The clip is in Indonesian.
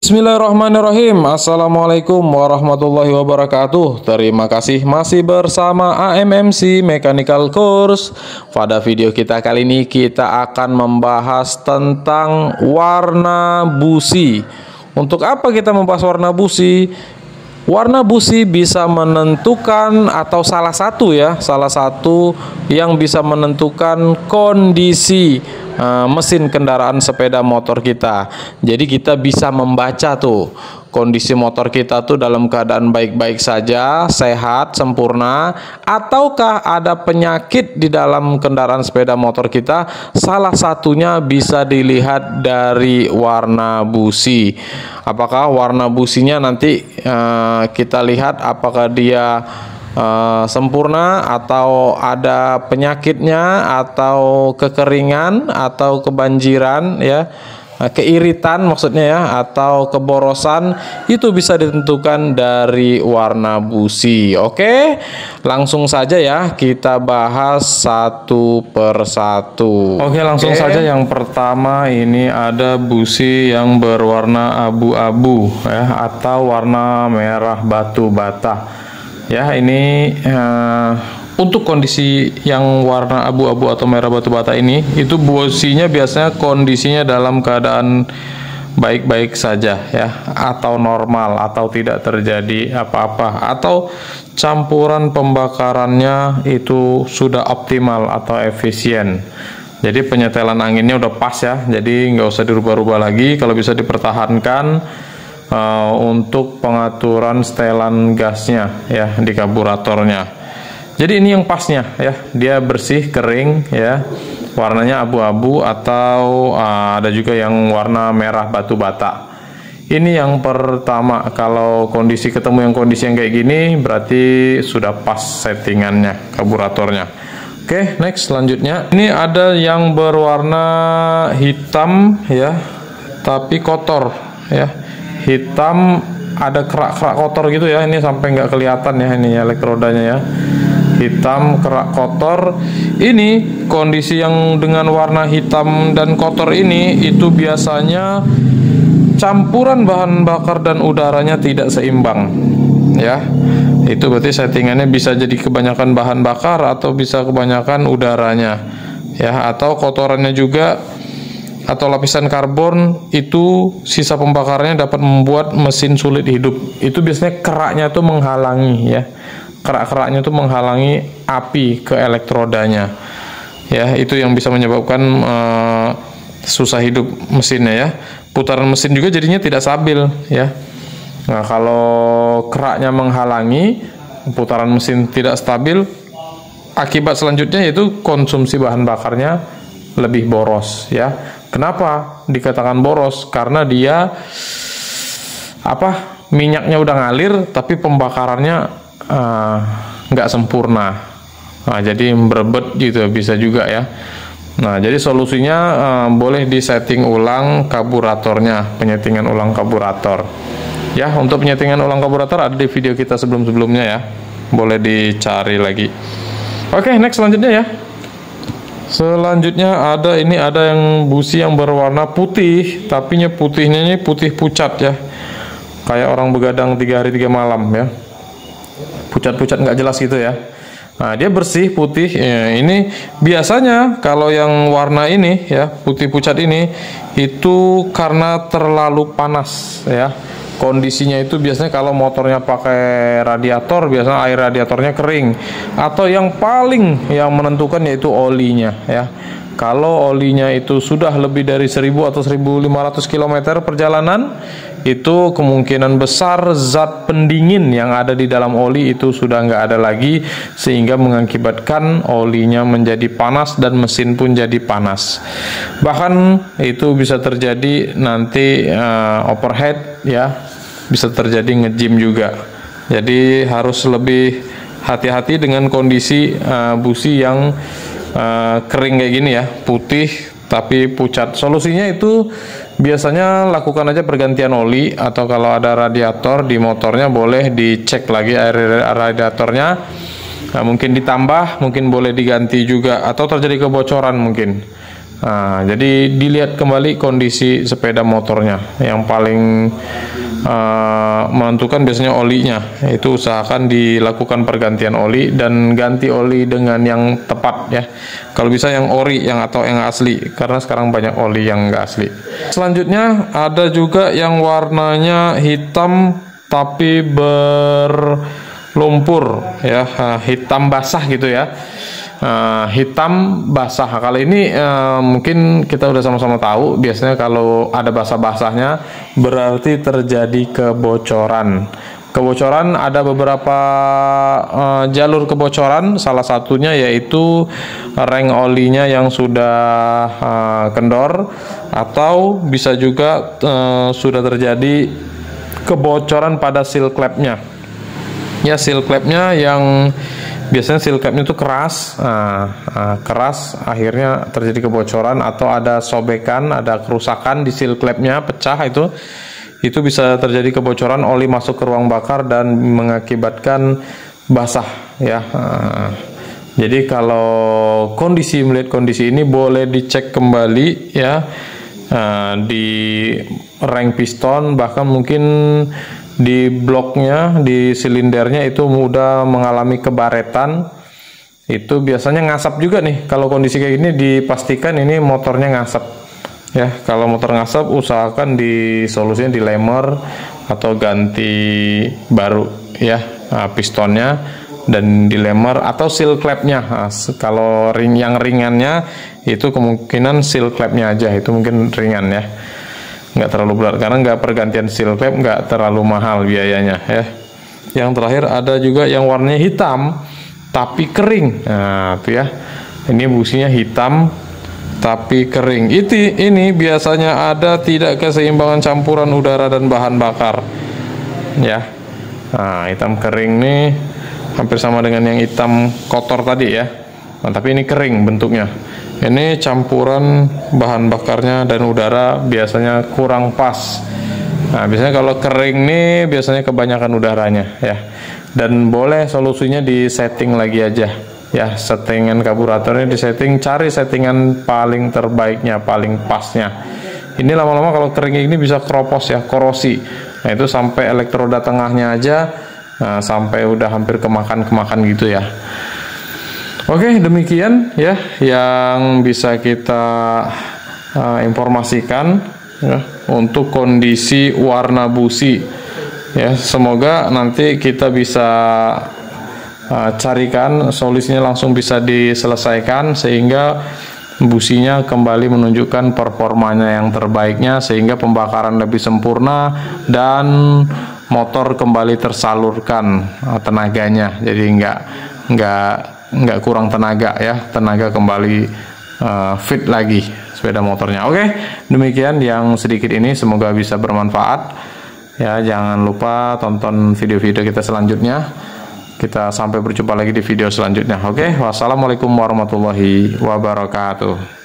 Bismillahirrahmanirrahim. Assalamualaikum warahmatullahi wabarakatuh. Terima kasih masih bersama AMMC Mechanical Course. Pada video kita kali ini kita akan membahas tentang warna busi. Untuk apa kita membahas warna busi? Warna busi bisa menentukan atau salah satu yang bisa menentukan kondisi mesin kendaraan sepeda motor kita. Jadi kita bisa membaca tuh kondisi motor kita tuh dalam keadaan baik-baik saja, sehat, sempurna, ataukah ada penyakit di dalam kendaraan sepeda motor kita. Salah satunya bisa dilihat dari warna busi. Apakah warna businya nanti kita lihat apakah dia sempurna atau ada penyakitnya atau kekeringan atau kebanjiran ya, keiritan maksudnya ya, atau keborosan, itu bisa ditentukan dari warna busi. Oke, langsung saja ya kita bahas satu persatu. Oke, langsung saja. Yang pertama ini ada busi yang berwarna abu-abu ya, atau warna merah batu bata. Ya, ini untuk kondisi yang warna abu-abu atau merah batu bata ini, itu businya biasanya kondisinya dalam keadaan baik-baik saja ya, atau normal, atau tidak terjadi apa-apa, atau campuran pembakarannya itu sudah optimal atau efisien. Jadi penyetelan anginnya udah pas ya, jadi nggak usah dirubah-rubah lagi. Kalau bisa dipertahankan untuk pengaturan setelan gasnya ya di karburatornya. Jadi ini yang pasnya ya, dia bersih, kering ya, warnanya abu-abu atau ada juga yang warna merah batu bata. Ini yang pertama. Kalau ketemu kondisi yang kayak gini, berarti sudah pas settingannya karburatornya. Oke, next, selanjutnya ini ada yang berwarna hitam ya, tapi kotor ya, hitam, ada kerak-kerak kotor gitu ya. Ini sampai nggak kelihatan ya, ini elektrodanya ya, hitam, kerak, kotor. Ini kondisi yang dengan warna hitam dan kotor ini, itu biasanya campuran bahan bakar dan udaranya tidak seimbang ya. Itu berarti settingannya bisa jadi kebanyakan bahan bakar atau bisa kebanyakan udaranya ya, atau kotorannya juga, atau lapisan karbon itu sisa pembakarnya dapat membuat mesin sulit hidup. Itu biasanya keraknya tuh menghalangi ya, kerak-keraknya tuh menghalangi api ke elektrodanya ya. Itu yang bisa menyebabkan susah hidup mesinnya ya. Putaran mesin juga jadinya tidak stabil ya. Nah, kalau keraknya menghalangi, putaran mesin tidak stabil, akibat selanjutnya yaitu konsumsi bahan bakarnya lebih boros ya. Kenapa dikatakan boros? Karena dia minyaknya udah ngalir tapi pembakarannya nggak sempurna. Nah, jadi berebet gitu bisa juga ya. Nah, jadi solusinya boleh disetting ulang karburatornya, penyetingan ulang karburator ya. Untuk penyetingan ulang karburator ada di video kita sebelum-sebelumnya ya, boleh dicari lagi. Oke, next, selanjutnya ya. Selanjutnya ada yang busi yang berwarna putih, tapi putihnya ini putih pucat ya, kayak orang begadang 3 hari 3 malam ya, pucat-pucat nggak jelas gitu ya. Nah, dia bersih putih ya. Ini biasanya kalau yang warna ini ya, putih pucat ini, itu karena terlalu panas ya. Kondisinya itu biasanya kalau motornya pakai radiator, biasanya air radiatornya kering, atau yang paling yang menentukan yaitu olinya ya. Kalau olinya itu sudah lebih dari 1000 atau 1500 km perjalanan, itu kemungkinan besar zat pendingin yang ada di dalam oli itu sudah nggak ada lagi, sehingga mengakibatkan olinya menjadi panas dan mesin pun jadi panas. Bahkan itu bisa terjadi nanti overheat ya, bisa terjadi nge-jam juga. Jadi harus lebih hati-hati dengan kondisi busi yang kering kayak gini ya, putih tapi pucat. Solusinya itu biasanya lakukan aja pergantian oli, atau kalau ada radiator di motornya boleh dicek lagi air radiatornya. Nah, mungkin ditambah, mungkin boleh diganti juga, atau terjadi kebocoran mungkin. Nah, jadi dilihat kembali kondisi sepeda motornya. Yang paling menentukan biasanya olinya. Itu usahakan dilakukan pergantian oli dan ganti oli dengan yang tepat ya. Kalau bisa yang ori atau yang asli, karena sekarang banyak oli yang nggak asli. Selanjutnya ada juga yang warnanya hitam tapi berlumpur ya, hitam basah gitu ya. Hitam basah. Kali ini mungkin kita udah sama-sama tahu, biasanya kalau ada basah-basahnya berarti terjadi kebocoran. Kebocoran ada beberapa jalur kebocoran, salah satunya yaitu reng olinya yang sudah kendor, atau bisa juga sudah terjadi kebocoran pada seal clamp-nya. Ya, seal clamp-nya yang biasanya seal clamp-nya itu keras, keras, akhirnya terjadi kebocoran atau ada sobekan, ada kerusakan di seal clamp-nya, pecah itu bisa terjadi kebocoran, oli masuk ke ruang bakar dan mengakibatkan basah ya. Jadi kalau melihat kondisi ini boleh dicek kembali ya, di reng piston, bahkan mungkin di bloknya, di silindernya itu mudah mengalami kebaretan. Itu biasanya ngasap juga nih. Kalau kondisi kayak gini dipastikan ini motornya ngasap ya. Kalau motor ngasap usahakan solusinya dilemer atau ganti baru ya, pistonnya dan dilemer, atau seal clamp-nya. Kalau yang ringannya itu kemungkinan seal clamp-nya aja, itu mungkin ringan ya, nggak terlalu berat, karena nggak pergantian seal clamp nggak terlalu mahal biayanya ya. Yang terakhir ada juga yang warnanya hitam tapi kering. Nah itu ya, ini businya hitam tapi kering. Ini biasanya ada tidak keseimbangan campuran udara dan bahan bakar ya. Nah, hitam kering nih hampir sama dengan yang hitam kotor tadi ya. Nah, tapi ini kering bentuknya. Ini campuran bahan bakarnya dan udara biasanya kurang pas. Nah, biasanya kalau kering nih biasanya kebanyakan udaranya ya. Dan boleh solusinya di setting lagi aja ya, settingan karburatornya di setting, cari settingan paling terbaiknya, paling pasnya. Ini lama-lama kalau kering ini bisa keropos ya, korosi. Nah, itu sampai elektroda tengahnya aja, sampai udah hampir kemakan gitu ya. Oke, demikian ya yang bisa kita informasikan ya, untuk kondisi warna busi ya. Semoga nanti kita bisa carikan solusinya, langsung bisa diselesaikan sehingga businya kembali menunjukkan performanya yang terbaiknya, sehingga pembakaran lebih sempurna dan motor kembali tersalurkan tenaganya. Jadi nggak kurang tenaga ya, tenaga kembali fit lagi sepeda motornya. Oke, demikian yang sedikit ini, semoga bisa bermanfaat ya. Jangan lupa tonton video-video kita selanjutnya. Kita sampai berjumpa lagi di video selanjutnya. Oke, wassalamualaikum warahmatullahi wabarakatuh.